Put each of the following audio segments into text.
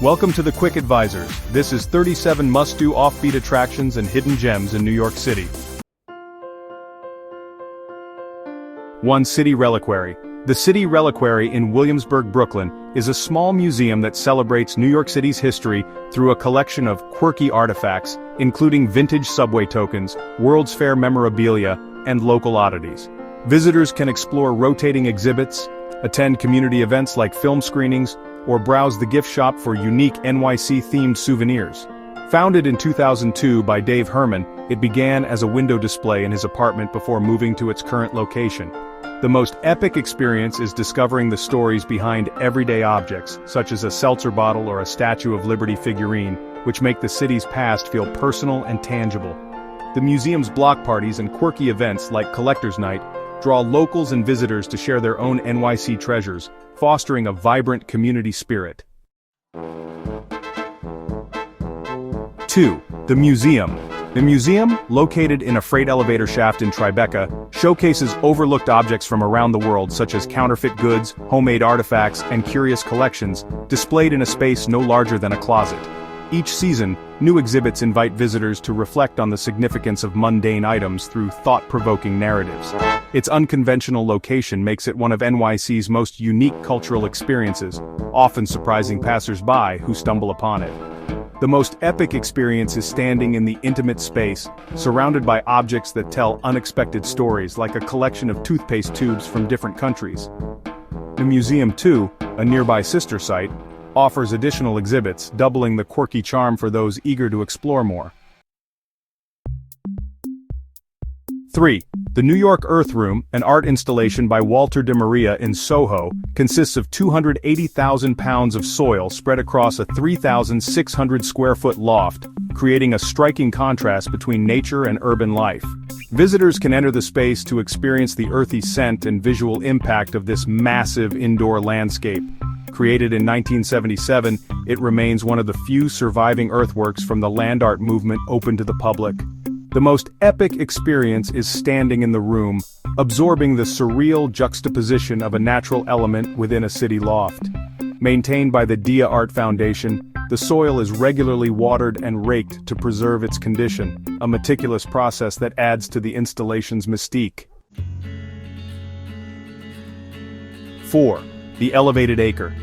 Welcome to the Quick Advisors. This is 37 must-do offbeat attractions and hidden gems in New York City. 1. City Reliquary. The City Reliquary in Williamsburg, Brooklyn, is a small museum that celebrates New York City's history through a collection of quirky artifacts, including vintage subway tokens, World's Fair memorabilia, and local oddities. Visitors can explore rotating exhibits, attend community events like film screenings, or browse the gift shop for unique NYC-themed souvenirs. Founded in 2002 by Dave Herman, it began as a window display in his apartment before moving to its current location. The most epic experience is discovering the stories behind everyday objects, such as a seltzer bottle or a Statue of Liberty figurine, which make the city's past feel personal and tangible. The museum's block parties and quirky events like Collector's Night draw locals and visitors to share their own NYC treasures, fostering a vibrant community spirit. 2. The Museum. The museum, located in a freight elevator shaft in Tribeca, showcases overlooked objects from around the world such as counterfeit goods, homemade artifacts, and curious collections, displayed in a space no larger than a closet. Each season, new exhibits invite visitors to reflect on the significance of mundane items through thought-provoking narratives. Its unconventional location makes it one of NYC's most unique cultural experiences, often surprising passers-by who stumble upon it. The most epic experience is standing in the intimate space, surrounded by objects that tell unexpected stories like a collection of toothpaste tubes from different countries. The museum, too, a nearby sister site, offers additional exhibits, doubling the quirky charm for those eager to explore more. 3. The New York Earth Room, an art installation by Walter de Maria in Soho, consists of 280,000 pounds of soil spread across a 3,600-square-foot loft, creating a striking contrast between nature and urban life. Visitors can enter the space to experience the earthy scent and visual impact of this massive indoor landscape. Created in 1977, it remains one of the few surviving earthworks from the land art movement open to the public. The most epic experience is standing in the room, absorbing the surreal juxtaposition of a natural element within a city loft. Maintained by the Dia Art Foundation, the soil is regularly watered and raked to preserve its condition, a meticulous process that adds to the installation's mystique. 4. The Elevated Acre.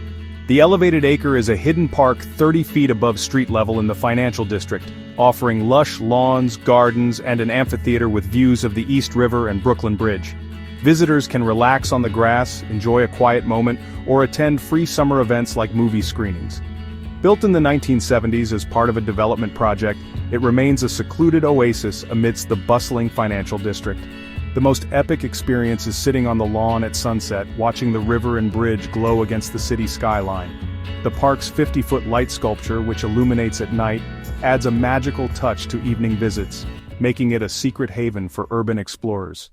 The Elevated Acre is a hidden park 30 feet above street level in the financial district, offering lush lawns, gardens, and an amphitheater with views of the East River and Brooklyn Bridge. Visitors can relax on the grass, enjoy a quiet moment, or attend free summer events like movie screenings. Built in the 1970s as part of a development project, it remains a secluded oasis amidst the bustling financial district. The most epic experience is sitting on the lawn at sunset, watching the river and bridge glow against the city skyline. The park's 50-foot light sculpture, which illuminates at night, adds a magical touch to evening visits, making it a secret haven for urban explorers.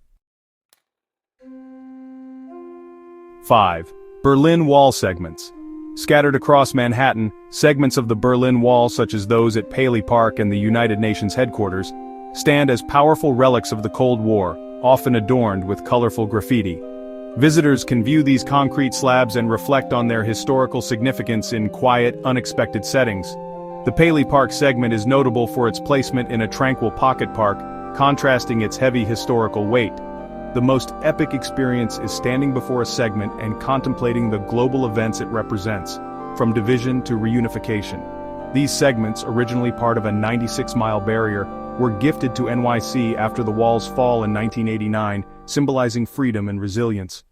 5. Berlin Wall segments. Scattered across Manhattan, segments of the Berlin Wall such as those at Paley Park and the United Nations headquarters, stand as powerful relics of the Cold War, often adorned with colorful graffiti. Visitors can view these concrete slabs and reflect on their historical significance in quiet, unexpected settings. The Paley Park segment is notable for its placement in a tranquil pocket park, contrasting its heavy historical weight. The most epic experience is standing before a segment and contemplating the global events it represents, from division to reunification. These segments, originally part of a 96-mile barrier, were gifted to NYC after the wall's fall in 1989, symbolizing freedom and resilience.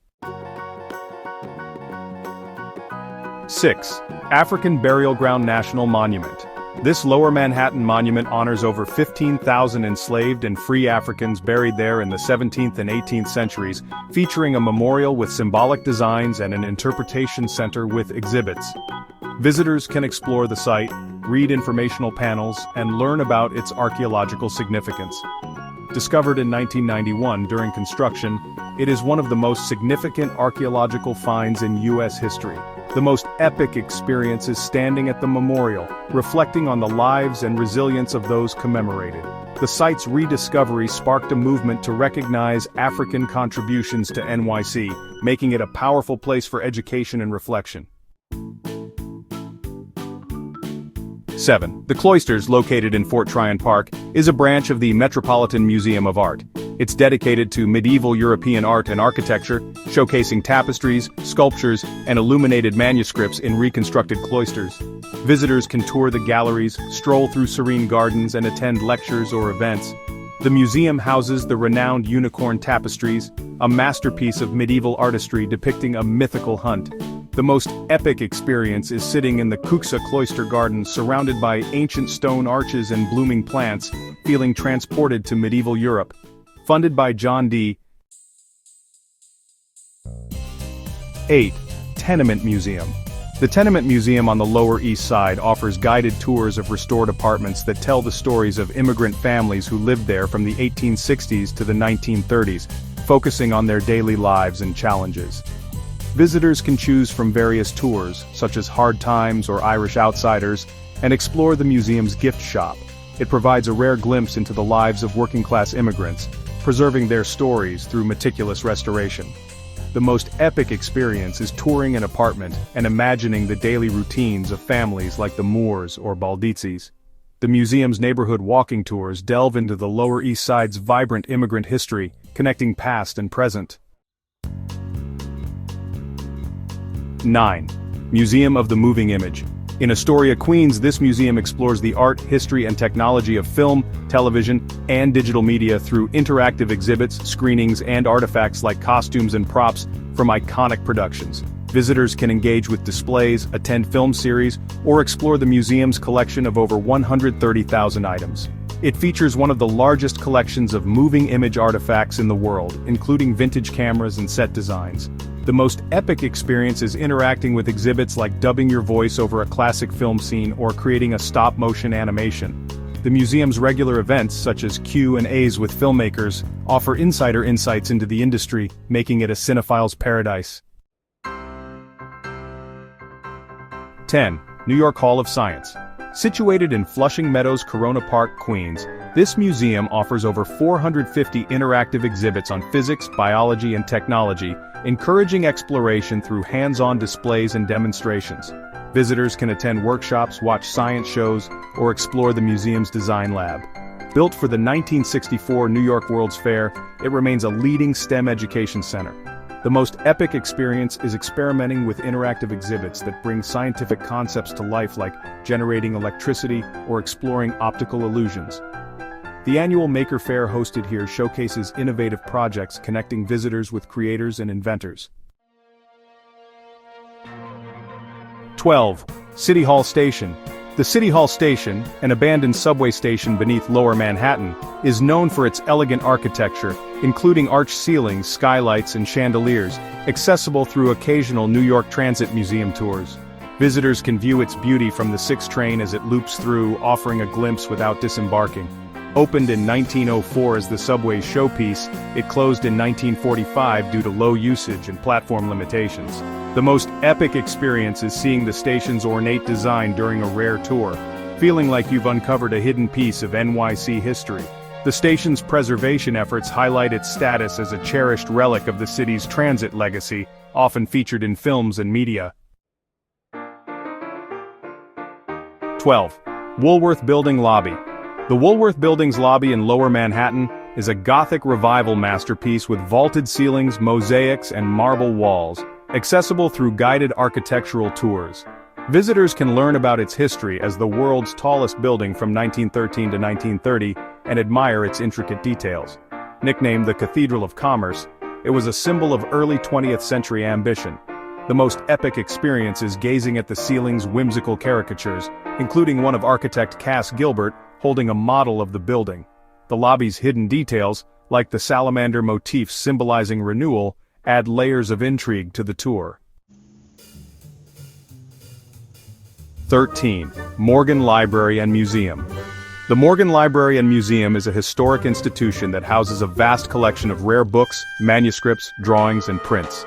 6. African Burial Ground National Monument. This Lower Manhattan monument honors over 15,000 enslaved and free Africans buried there in the 17th and 18th centuries, featuring a memorial with symbolic designs and an interpretation center with exhibits. Visitors can explore the site, read informational panels, and learn about its archaeological significance. Discovered in 1991 during construction, it is one of the most significant archaeological finds in U.S. history. The most epic experience is standing at the memorial, reflecting on the lives and resilience of those commemorated. The site's rediscovery sparked a movement to recognize African contributions to NYC, making it a powerful place for education and reflection. 7. The Cloisters, located in Fort Tryon Park, is a branch of the Metropolitan Museum of Art. It's dedicated to medieval European art and architecture, showcasing tapestries, sculptures, and illuminated manuscripts in reconstructed cloisters. Visitors can tour the galleries, stroll through serene gardens, and attend lectures or events. The museum houses the renowned unicorn tapestries, a masterpiece of medieval artistry depicting a mythical hunt. The most epic experience is sitting in the Kuxa Cloister Garden surrounded by ancient stone arches and blooming plants, feeling transported to medieval Europe. Funded by John D. 8. Tenement Museum. The Tenement Museum on the Lower East Side offers guided tours of restored apartments that tell the stories of immigrant families who lived there from the 1860s to the 1930s, focusing on their daily lives and challenges. Visitors can choose from various tours, such as Hard Times or Irish Outsiders, and explore the museum's gift shop. It provides a rare glimpse into the lives of working-class immigrants, preserving their stories through meticulous restoration. The most epic experience is touring an apartment and imagining the daily routines of families like the Moores or Baldizzis. The museum's neighborhood walking tours delve into the Lower East Side's vibrant immigrant history, connecting past and present. 9. Museum of the Moving Image. In Astoria, Queens, this museum explores the art, history, and technology of film, television, and digital media through interactive exhibits, screenings, and artifacts like costumes and props from iconic productions. Visitors can engage with displays, attend film series, or explore the museum's collection of over 130,000 items. It features one of the largest collections of moving image artifacts in the world, including vintage cameras and set designs. The most epic experience is interacting with exhibits like dubbing your voice over a classic film scene or creating a stop-motion animation. The museum's regular events, such as Q&As with filmmakers, offer insider insights into the industry, making it a cinephile's paradise. 10. New York Hall of Science. Situated in Flushing Meadows, Corona Park, Queens, this museum offers over 450 interactive exhibits on physics, biology, and technology, encouraging exploration through hands-on displays and demonstrations. Visitors can attend workshops, watch science shows, or explore the museum's design lab. Built for the 1964 New York World's Fair, it remains a leading STEM education center. The most epic experience is experimenting with interactive exhibits that bring scientific concepts to life, like generating electricity or exploring optical illusions. The annual Maker Fair hosted here showcases innovative projects connecting visitors with creators and inventors. 12. City Hall Station. The City Hall Station, an abandoned subway station beneath Lower Manhattan, is known for its elegant architecture, including arched ceilings, skylights, and chandeliers, accessible through occasional New York Transit Museum tours. Visitors can view its beauty from the 6 train as it loops through, offering a glimpse without disembarking. Opened in 1904 as the subway's showpiece, it closed in 1945 due to low usage and platform limitations. The most epic experience is seeing the station's ornate design during a rare tour, feeling like you've uncovered a hidden piece of NYC history. The station's preservation efforts highlight its status as a cherished relic of the city's transit legacy, often featured in films and media. 12. Woolworth Building Lobby. The Woolworth Building's lobby in Lower Manhattan is a Gothic revival masterpiece with vaulted ceilings, mosaics, and marble walls, accessible through guided architectural tours. Visitors can learn about its history as the world's tallest building from 1913 to 1930 and admire its intricate details. Nicknamed the Cathedral of Commerce, it was a symbol of early 20th century ambition. The most epic experience is gazing at the ceiling's whimsical caricatures, including one of architect Cass Gilbert holding a model of the building. The lobby's hidden details, like the salamander motifs symbolizing renewal, add layers of intrigue to the tour. 13. Morgan Library and Museum. The Morgan Library and Museum is a historic institution that houses a vast collection of rare books, manuscripts, drawings, and prints.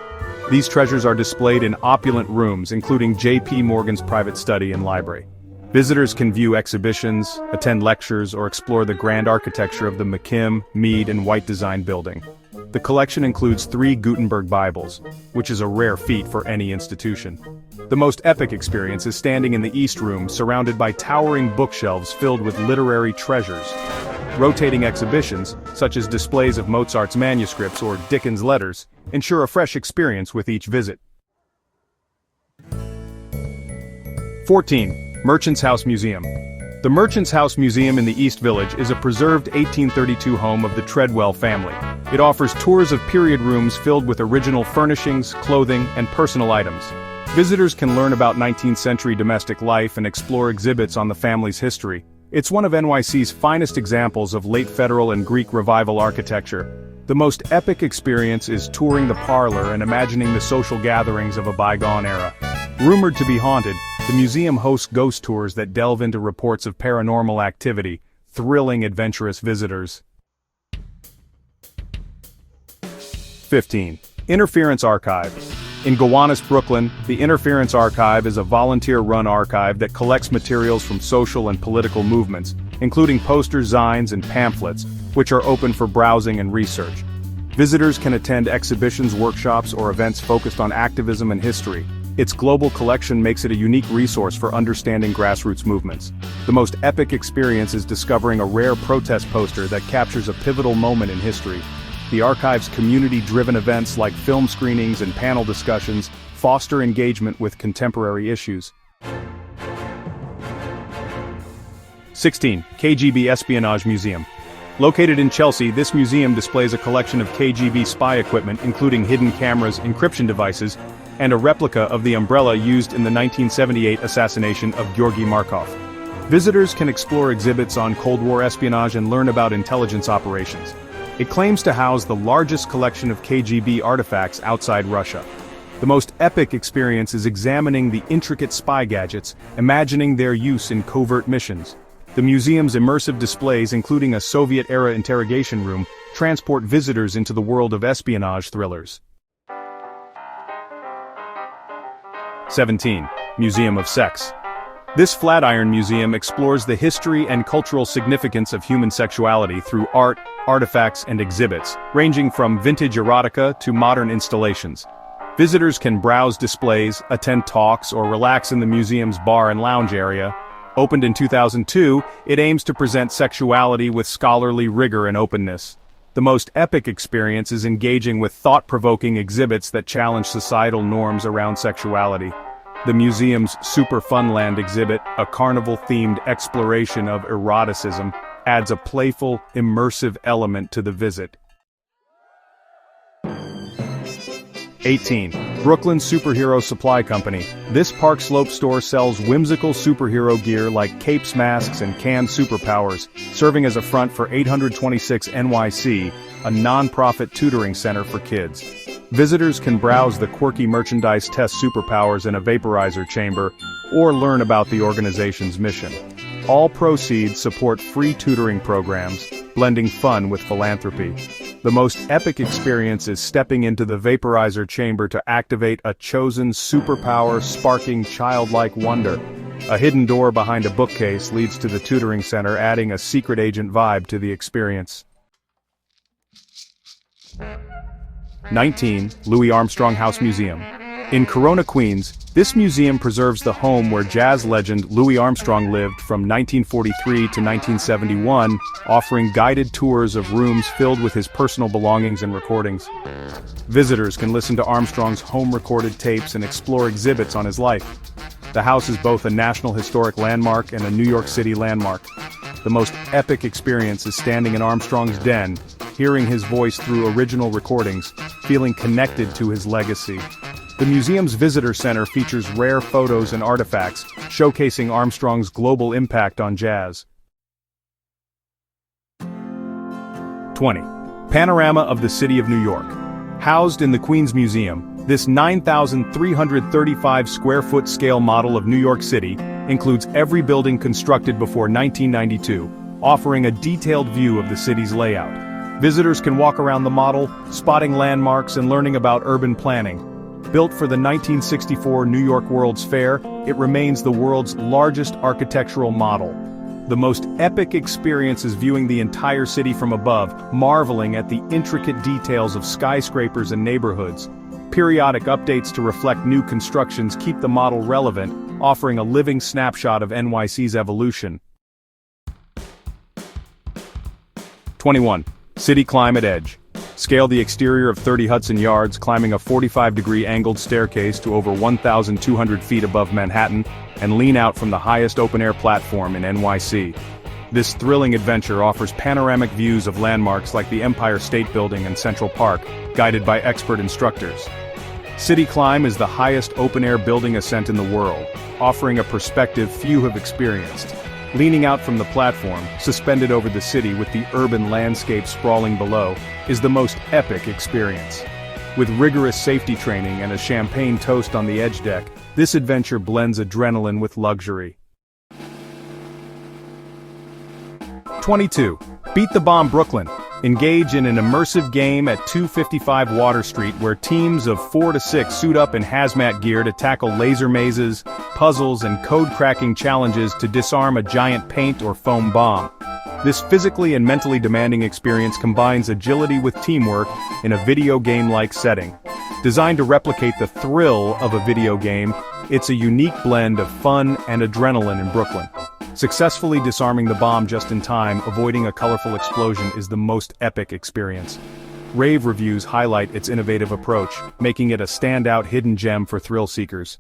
These treasures are displayed in opulent rooms, including J.P. Morgan's private study and library. Visitors can view exhibitions, attend lectures, or explore the grand architecture of the McKim, Mead, and White Design building. The collection includes 3 Gutenberg Bibles, which is a rare feat for any institution. The most epic experience is standing in the East Room surrounded by towering bookshelves filled with literary treasures. Rotating exhibitions, such as displays of Mozart's manuscripts or Dickens' letters, ensure a fresh experience with each visit. 14. Merchant's House Museum. The Merchant's House Museum in the East Village is a preserved 1832 home of the Treadwell family. It offers tours of period rooms filled with original furnishings, clothing, and personal items. Visitors can learn about 19th century domestic life and explore exhibits on the family's history. It's one of NYC's finest examples of late Federal and Greek Revival architecture. The most epic experience is touring the parlor and imagining the social gatherings of a bygone era. Rumored to be haunted, the museum hosts ghost tours that delve into reports of paranormal activity, thrilling adventurous visitors. 15. Interference Archive. In Gowanus, Brooklyn, the Interference Archive is a volunteer-run archive that collects materials from social and political movements, including posters, signs, and pamphlets, which are open for browsing and research. Visitors can attend exhibitions, workshops, or events focused on activism and history. Its global collection makes it a unique resource for understanding grassroots movements. The most epic experience is discovering a rare protest poster that captures a pivotal moment in history. The archive's community-driven events like film screenings and panel discussions foster engagement with contemporary issues. 16. KGB Espionage Museum. Located in Chelsea, this museum displays a collection of KGB spy equipment including hidden cameras, encryption devices, and a replica of the umbrella used in the 1978 assassination of Georgy Markov. Visitors can explore exhibits on Cold War espionage and learn about intelligence operations. It claims to house the largest collection of KGB artifacts outside Russia. The most epic experience is examining the intricate spy gadgets, imagining their use in covert missions. The museum's immersive displays, including a Soviet-era interrogation room, transport visitors into the world of espionage thrillers. 17. Museum of Sex. This Flatiron Museum explores the history and cultural significance of human sexuality through art, artifacts, and exhibits, ranging from vintage erotica to modern installations. Visitors can browse displays, attend talks, or relax in the museum's bar and lounge area. Opened in 2002, it aims to present sexuality with scholarly rigor and openness. The most epic experience is engaging with thought-provoking exhibits that challenge societal norms around sexuality. The museum's Super Funland exhibit, a carnival-themed exploration of eroticism, adds a playful, immersive element to the visit. 18. Brooklyn Superhero Supply Company. This Park Slope store sells whimsical superhero gear like capes, masks, and canned superpowers, serving as a front for 826 NYC, a non-profit tutoring center for kids. Visitors can browse the quirky merchandise, test superpowers in a vaporizer chamber, or learn about the organization's mission. All proceeds support free tutoring programs, blending fun with philanthropy. The most epic experience is stepping into the vaporizer chamber to activate a chosen superpower sparking childlike wonder. A hidden door behind a bookcase leads to the tutoring center, adding a secret agent vibe to the experience. 19. Louis Armstrong House Museum. In Corona, Queens, this museum preserves the home where jazz legend Louis Armstrong lived from 1943 to 1971, offering guided tours of rooms filled with his personal belongings and recordings. Visitors can listen to Armstrong's home-recorded tapes and explore exhibits on his life. The house is both a National Historic Landmark and a New York City landmark. The most epic experience is standing in Armstrong's den, hearing his voice through original recordings, feeling connected to his legacy. The museum's visitor center features rare photos and artifacts, showcasing Armstrong's global impact on jazz. 20. Panorama of the City of New York. Housed in the Queens Museum, this 9,335 square foot scale model of New York City includes every building constructed before 1992, offering a detailed view of the city's layout. Visitors can walk around the model, spotting landmarks and learning about urban planning. Built for the 1964 New York World's Fair, it remains the world's largest architectural model. The most epic experience is viewing the entire city from above, marveling at the intricate details of skyscrapers and neighborhoods. Periodic updates to reflect new constructions keep the model relevant, offering a living snapshot of NYC's evolution. 21. City Climate Edge. Scale the exterior of 30 Hudson Yards, climbing a 45-degree angled staircase to over 1,200 feet above Manhattan, and lean out from the highest open-air platform in NYC. This thrilling adventure offers panoramic views of landmarks like the Empire State Building and Central Park, guided by expert instructors. City Climb is the highest open-air building ascent in the world, offering a perspective few have experienced. Leaning out from the platform, suspended over the city with the urban landscape sprawling below, is the most epic experience. With rigorous safety training and a champagne toast on the edge deck, this adventure blends adrenaline with luxury. 22. Beat the Bomb Brooklyn. Engage in an immersive game at 255 Water Street where teams of 4 to 6 suit up in hazmat gear to tackle laser mazes, puzzles and code-cracking challenges to disarm a giant paint or foam bomb. This physically and mentally demanding experience combines agility with teamwork in a video game-like setting. Designed to replicate the thrill of a video game, it's a unique blend of fun and adrenaline in Brooklyn. Successfully disarming the bomb just in time, avoiding a colorful explosion is the most epic experience. Rave reviews highlight its innovative approach, making it a standout hidden gem for thrill seekers.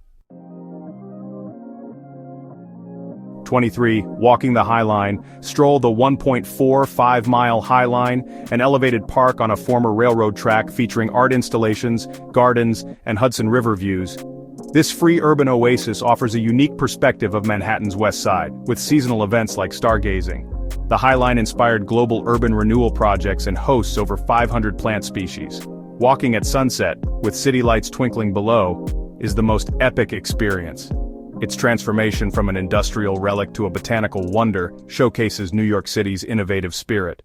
23. Walking the High Line. Stroll the 1.45-mile High Line, an elevated park on a former railroad track featuring art installations, gardens, and Hudson River views. This free urban oasis offers a unique perspective of Manhattan's West Side, with seasonal events like stargazing. The High Line inspired global urban renewal projects and hosts over 500 plant species. Walking at sunset, with city lights twinkling below, is the most epic experience. Its transformation from an industrial relic to a botanical wonder showcases New York City's innovative spirit.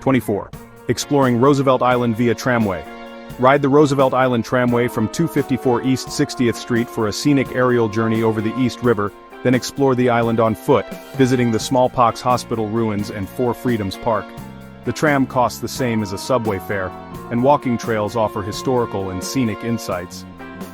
24. Exploring Roosevelt Island via tramway. Ride the Roosevelt Island tramway from 254 East 60th Street for a scenic aerial journey over the East River, then explore the island on foot, visiting the Smallpox Hospital ruins and Four Freedoms Park. The tram costs the same as a subway fare, and walking trails offer historical and scenic insights.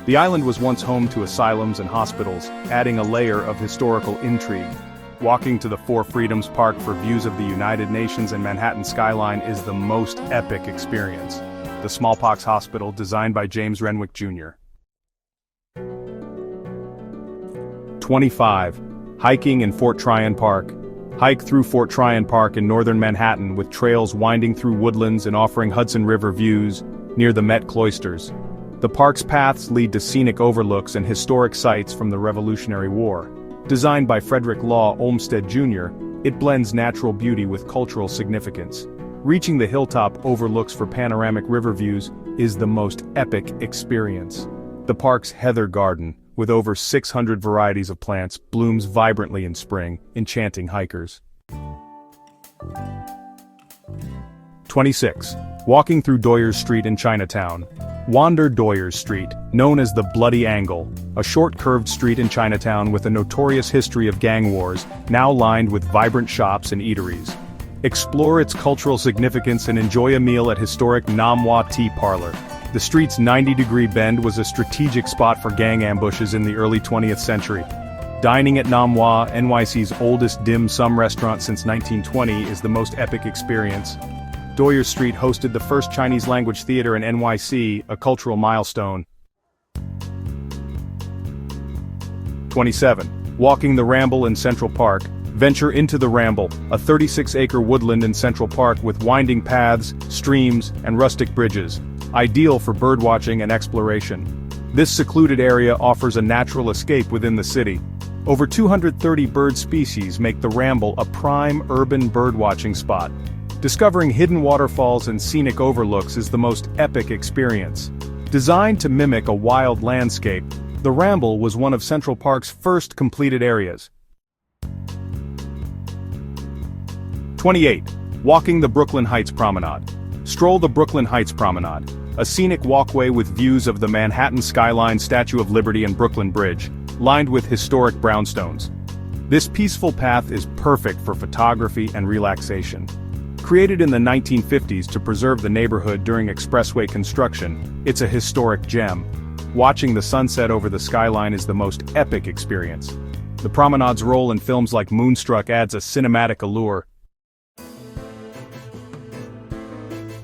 The island was once home to asylums and hospitals, adding a layer of historical intrigue. Walking to the Four Freedoms Park for views of the United Nations and Manhattan skyline is the most epic experience. The Smallpox Hospital, designed by James Renwick Jr. 25. Hiking in Fort Tryon Park. Hike through Fort Tryon Park in northern Manhattan with trails winding through woodlands and offering Hudson River views near the Met Cloisters. The park's paths lead to scenic overlooks and historic sites from the Revolutionary War. Designed by Frederick Law Olmsted Jr., it blends natural beauty with cultural significance. Reaching the hilltop overlooks for panoramic river views is the most epic experience. The park's Heather Garden, with over 600 varieties of plants, blooms vibrantly in spring, enchanting hikers. 26. Walking through Doyers Street in Chinatown. Wander Doyers Street, known as the Bloody Angle, a short curved street in Chinatown with a notorious history of gang wars, now lined with vibrant shops and eateries. Explore its cultural significance and enjoy a meal at historic Nam Hua Tea Parlor. The street's 90-degree bend was a strategic spot for gang ambushes in the early 20th century. Dining at Nam Hua, NYC's oldest dim sum restaurant since 1920, is the most epic experience. Doyers Street hosted the first Chinese-language theater in NYC, a cultural milestone. 27. Walking the Ramble in Central Park. Venture into the Ramble, a 36-acre woodland in Central Park with winding paths, streams, and rustic bridges, ideal for birdwatching and exploration. This secluded area offers a natural escape within the city. Over 230 bird species make the Ramble a prime urban birdwatching spot. Discovering hidden waterfalls and scenic overlooks is the most epic experience. Designed to mimic a wild landscape, the Ramble was one of Central Park's first completed areas. 28. Walking the Brooklyn Heights Promenade. Stroll the Brooklyn Heights Promenade, a scenic walkway with views of the Manhattan skyline, Statue of Liberty and Brooklyn Bridge. lined with historic brownstones. This peaceful path is perfect for photography and relaxation. Created in the 1950s to preserve the neighborhood during expressway construction, it's a historic gem. Watching the sunset over the skyline is the most epic experience. The promenade's role in films like Moonstruck adds a cinematic allure.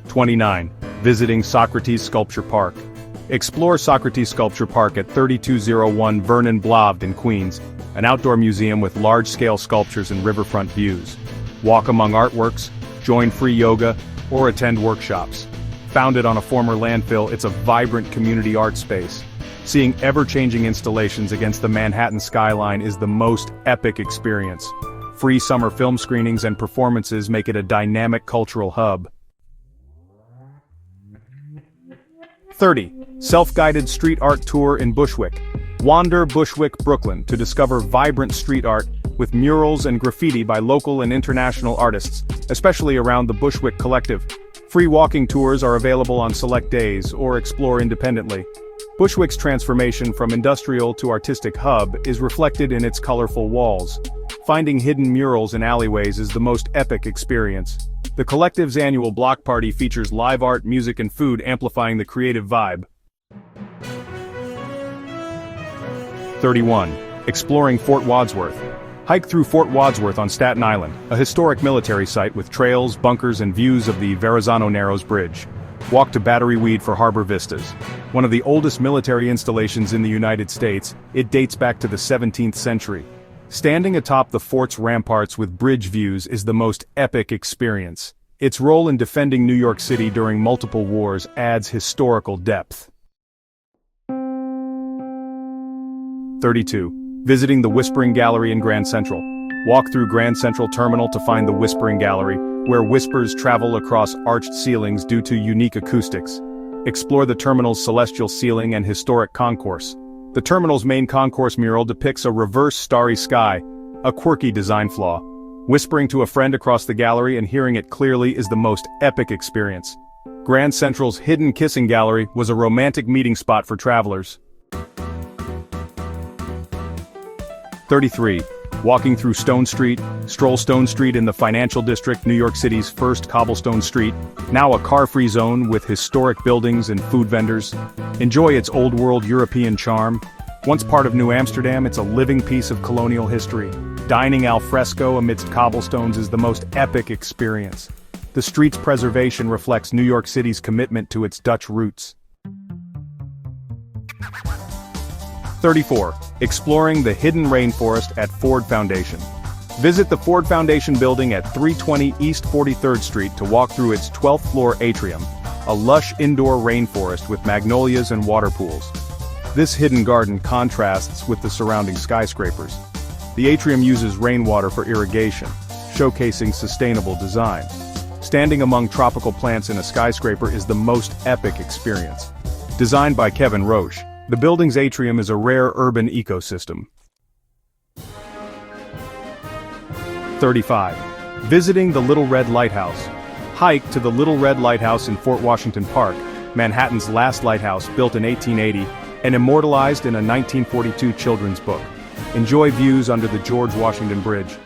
29. Visiting Socrates Sculpture Park. Explore Socrates Sculpture Park at 3201 Vernon Boulevard in Queens, an outdoor museum with large-scale sculptures and riverfront views. Walk among artworks, join free yoga, or attend workshops. Founded on a former landfill, it's a vibrant community art space. Seeing ever-changing installations against the Manhattan skyline is the most epic experience. Free summer film screenings and performances make it a dynamic cultural hub. 30. Self-guided street art tour in Bushwick. Wander Bushwick, Brooklyn to discover vibrant street art with murals and graffiti by local and international artists, especially around the Bushwick Collective. Free walking tours are available on select days or explore independently. Bushwick's transformation from industrial to artistic hub is reflected in its colorful walls. Finding hidden murals in alleyways is the most epic experience. The Collective's annual block party features live art, music and food amplifying the creative vibe. 31. Exploring Fort Wadsworth. Hike through Fort Wadsworth on Staten Island, a historic military site with trails, bunkers and views of the Verrazano Narrows Bridge. Walk to Battery Weed for harbor vistas. One of the oldest military installations in the United States, it dates back to the 17th century. Standing atop the fort's ramparts with bridge views is the most epic experience. Its role in defending New York City during multiple wars adds historical depth. 32. Visiting the Whispering Gallery in Grand Central. Walk through Grand Central Terminal to find the Whispering Gallery, where whispers travel across arched ceilings due to unique acoustics. Explore the terminal's celestial ceiling and historic concourse. The terminal's main concourse mural depicts a reverse starry sky, a quirky design flaw. Whispering to a friend across the gallery and hearing it clearly is the most epic experience. Grand Central's hidden kissing gallery was a romantic meeting spot for travelers. 33. Walking through Stone Street. Stroll Stone Street in the Financial District, New York City's first cobblestone street, now a car-free zone with historic buildings and food vendors. Enjoy its old-world European charm. Once part of New Amsterdam, it's a living piece of colonial history. Dining al fresco amidst cobblestones is the most epic experience. The street's preservation reflects New York City's commitment to its Dutch roots. 34. Exploring the hidden rainforest at Ford Foundation. Visit the Ford Foundation building at 320 East 43rd Street to walk through its 12th floor atrium, a lush indoor rainforest with magnolias and water pools. This hidden garden contrasts with the surrounding skyscrapers. The atrium uses rainwater for irrigation, showcasing sustainable design. Standing among tropical plants in a skyscraper is the most epic experience. Designed by Kevin Roche, the building's atrium is a rare urban ecosystem. 35. Visiting the Little Red Lighthouse. Hike to the Little Red Lighthouse in Fort Washington Park, Manhattan's last lighthouse built in 1880 and immortalized in a 1942 children's book. Enjoy views under the George Washington Bridge.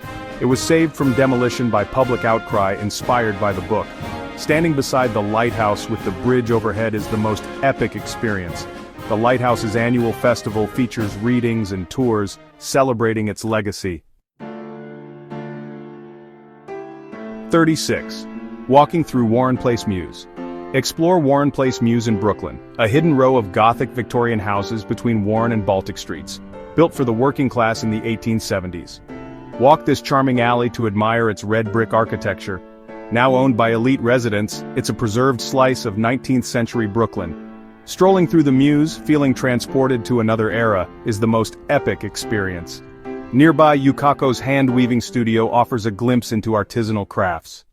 It was saved from demolition by public outcry inspired by the book. Standing beside the lighthouse with the bridge overhead is the most epic experience. The lighthouse's annual festival features readings and tours celebrating its legacy. 36. Walking through Warren Place Mews. Explore Warren Place Mews in Brooklyn, a hidden row of Gothic Victorian houses between Warren and Baltic Streets, built for the working class in the 1870s. Walk this charming alley to admire its red brick architecture. Now owned by elite residents, it's a preserved slice of 19th century Brooklyn. Strolling through the Mews, feeling transported to another era, is the most epic experience. Nearby, Yukako's hand-weaving studio offers a glimpse into artisanal crafts.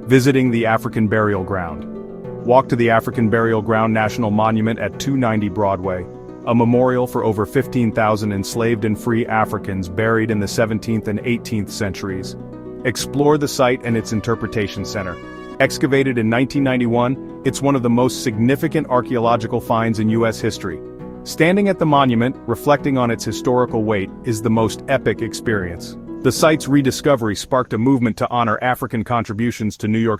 Visiting the African Burial Ground. Walk to the African Burial Ground National Monument at 290 Broadway, a memorial for over 15,000 enslaved and free Africans buried in the 17th and 18th centuries. Explore the site and its interpretation center. Excavated in 1991, It's one of the most significant archaeological finds in U.S. history. Standing at the monument, reflecting on its historical weight, is the most epic experience. The site's rediscovery sparked a movement to honor African contributions to New York